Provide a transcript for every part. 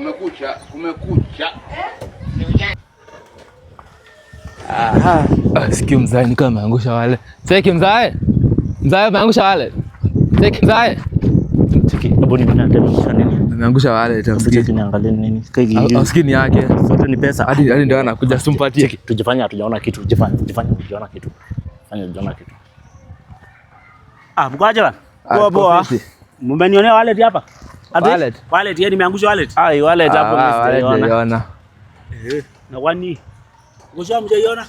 Kumekucha. Aha. Sikio mzee ni kama ameangusha wale. Seki mzee. Mzee ameangusha wale. Seki mzee. Seki, hebu nimeona tena nini? Ameangusha wale tena. Seki niangalie nini? Skini yake. Sote ni pesa. Hadi ndio anakuja simpatie. Tujifanya hatujaona kitu. Tujifanya hatujaona kitu. Fanya hatujaona kitu. Mkoaje bana? Poa. Mmenionea wallet hapa? Wallet yeye nimeangusha wallet. Wallet hapo nisiona. Na kwani? Ngosha mjaiona?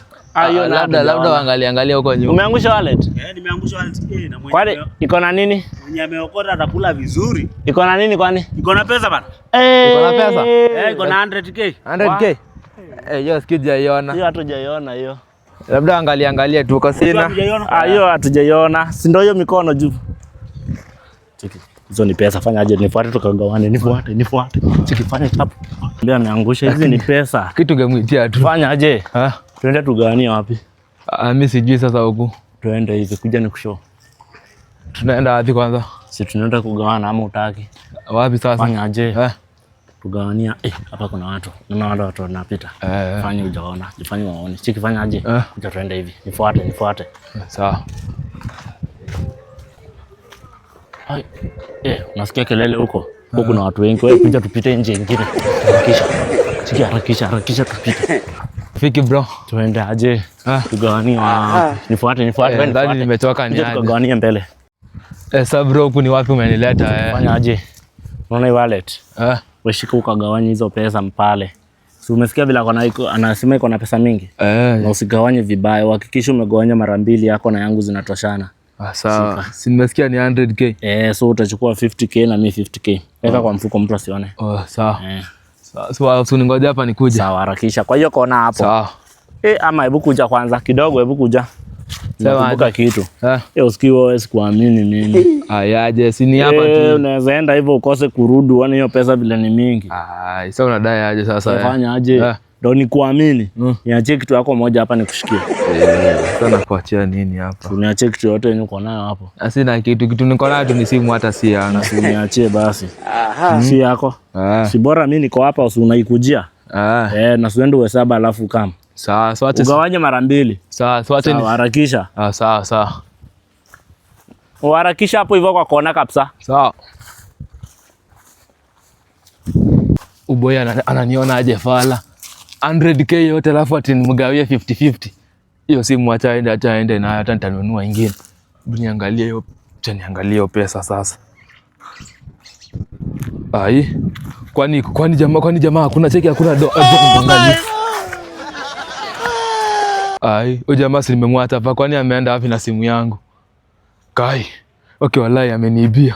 Labda angalia huko nyuma. Umeangusha wallet? Nimeangusha wallet. Na mwenye. Kwani iko na nini? Mwenye ameokota atakula vizuri. Iko na nini kwani? Iko na pesa bana. Iko na pesa? Iko na 100k. 100k. Hiyo sikijaiona. Hiyo hatujaiona hiyo. Labda angalia tu kwa sina. Hiyo hatujaiona. Si ndio hiyo mikono juu. Cheki. Hizo ni pesa, fanya aje nifuate tukagawane, nifuate. Cheki fanya hapo. Ndio ameangusha hizi ni pesa. Kitu gemwitia tu. Fanya aje? Tuende tugawanie wapi? Mimi sijui sasa huku. Tuende hivi kuja nikushow. Tunaenda wapi kwanza? Si tunaenda kugawana ama utaki? Wapi sasa? Fanya aje? Tugawania. Hapa kuna watu. Naona watu wanapita. Fanya ujaona. Jifanye waone. Cheki fanya aje? Kuja tuende hivi. Nifuate. Sawa. Unasikia kelele huko? Huko kuna watu wengi. Wewe kuja tupite nje nyingine. Harakisha tupite. Fiki bro. Tuende aje? Tugawanie. Nifuate. Ndani nimetoka ni aje? Tugawanie mbele. Sasa bro, huku ni wapi umenileta Fanya aje? Unaona hii wallet? Wewe shika ukagawanye hizo pesa mpale. Si umesikia bila anasema iko na pesa mingi? Na usigawanye vibaya. Uhakikishe umegawanya mara mbili, yako na yangu zinatoshana. Sawa. Si nimesikia ni 100k. So utachukua 50k na mimi 50k. Weka kwa mfuko mtu asione. Sawa. Sawa, usingoje hapa nikuje. Sawa, harakisha. Kwa hiyo kona hapo. Sawa. Ama hebu kuja kwanza kidogo, hebu kuja. Nakumbuka kitu. Usikiwa wewe sikuamini mimi. Aje, si ni hapa tu. Unaweza enda hivyo ukose kurudi, uone hiyo pesa vile ni mingi. Sasa unadai aje sasa? Fanya aje? Ndio nikuamini. Niachie kitu yako moja hapa nikushikie. Sana kuachia nini hapa? Uniachie kitu yote yenye uko nayo hapo. Sina kitu niko nayo tu ni simu hata si yana. Uniachie basi. Si yako. Si bora mimi niko hapa unaikujia. Na usiende uhesabu alafu kama. Sawa, so acha ugawanye mara mbili. Sawa, so acha harakisha. Sawa. Uharakisha hapo hivyo kwa kona kabisa. Sawa. Uboya ananiona aje fala. 100k yote alafu ati nimgawie 50-50. Hiyo simu acha aende na hata nitanunua nyingine. Niangalie hiyo pesa sasa. Kwani jamaa kuna cheki hakuna angalia. Huyo jamaa si nimemwacha hapa, kwani ameenda wapi na simu yangu? Kai. Okay, wallahi ameniibia.